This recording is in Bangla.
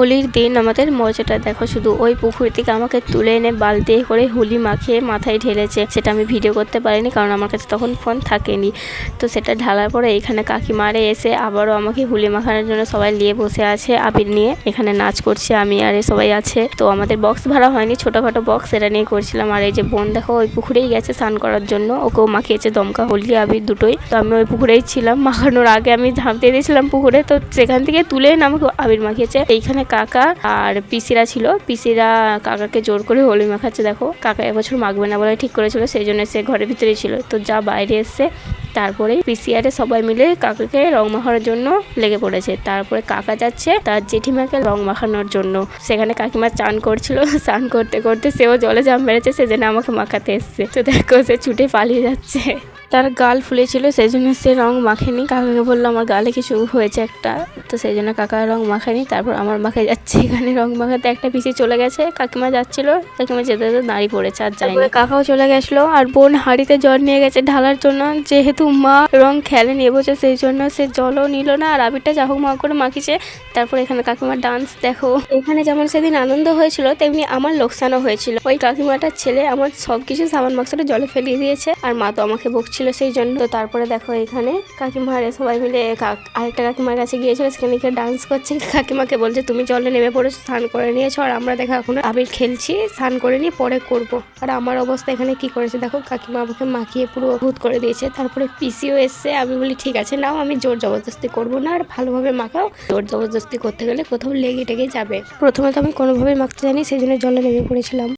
হোলির দিন আমাদের মজাটা দেখো শুধু। ওই পুকুর থেকে আমাকে তুলে এনে বালতি করে হোলি মাখিয়ে মাথায় ঢেলেছে। সেটা আমি ভিডিও করতে পারিনি কারণ আমার কাছে তখন ফোন থাকেনি। তো সেটা ঢালার পরে এখানে কাকিমারে এসে আবারও আমাকে হোলি মাখানোর জন্য সবাই নিয়ে বসে আছে আবির নিয়ে। এখানে নাচ করছে, আমি আর সবাই আছে। তো আমাদের বক্স ভাড়া হয়নি, ছোটখাটো বক্স, সেটা নিয়ে করছিলাম। আর এই যে বোন দেখো ওই পুকুরেই গেছে স্নান করার জন্য, ওকেও মাখিয়েছে দমকা হোলি আবির দুটোই। তো আমি ওই পুকুরেই ছিলাম, মাখানোর আগে আমি ঝাঁপ দিয়ে দিয়েছিলাম পুকুরে। তো সেখান থেকে তুলে এনে আমাকে আবির মাখিয়েছে। এইখানে কাকা আর পিসিরা ছিল, পিসিরা কাকাকে জোর করে হোলি মাখাচ্ছে। দেখো কাকা এবছর মাখবে না বলে ঠিক করেছিল, সেই জন্য সে ঘরের ভিতরেই ছিল। তো যা বাইরে এসছে তারপরে পিসিআরে সবাই মিলে কাকাকে রং মাখানোর জন্য লেগে পড়েছে। তারপরে কাকা যাচ্ছে তার জেঠিমাকে রং মাখানোর জন্য। সেখানে কাকিমা চান করছিল, স্নান করতে করতে সেও জলে ঝাঁপ মেরেছে, সেজন্য আমাকে মাখাতে এসছে। তো দেখো সে ছুটে পালিয়ে যাচ্ছে। তার গাল ফুলেছিল, সেই জন্য সে রং মাখেনি। কাকাকে বললো আমার গালে কিছু হয়েছে একটা, তো সেই জন্য কাকা রং মাখায়নি। তারপর আমার মাখায় যাচ্ছে। এখানে রং মাখাতে একটা পিসি চলে গেছে, কাকিমা যাচ্ছিল, কাকিমা যেতে যেতে দাঁড়িয়ে পড়েছে আর যায়নি। কাকাও চলে গেছিলো। আর বোন হাঁড়িতে জল নিয়ে গেছে ঢালার জন্য, যেহেতু মা রং খেলেনি এবছর, সেই জন্য সে জলও নিল না আর আবিরটা যা হোক মা করে মাখিছে। তারপর এখানে কাকিমার ডান্স দেখো। এখানে যেমন সেদিন আনন্দ হয়েছিল তেমনি আমার লোকসানও হয়েছিল। ওই কাকিমাটার ছেলে আমার সবকিছু সাবান বাক্সটা জলে ফেলিয়ে দিয়েছে আর মা তো আমাকে বকছিল সেই জন্য। তো তারপরে দেখো এখানে কাকিমারে সবাই মিলে আরেকটা কাকিমার কাছে গিয়েছিল, সেখানে গিয়ে ডান্স করছে। কাকিমাকে বলছে তুমি জলে নেমে পড়েছো, স্নান করে নিয়েছো, আর আমরা দেখো এখন আবির খেলছি, স্নান করে নিয়ে পরে করবো। আর আমার অবস্থা এখানে কি করেছে দেখো, কাকিমা আমাকে মাখিয়ে পুরো ভূত করে দিয়েছে। তারপরে পিসিও এসছে, আমি বলি ঠিক আছে নাও, আমি জোর জবরদস্তি করবো না, আর ভালোভাবে মাখাও, জোর জবরদস্তি করতে গেলে কোথাও লেগে টেগে যাবে। প্রথমে তো আমি কোনোভাবে মাখতে জানি, সেই জন্য জলে নেমে পড়েছিলাম।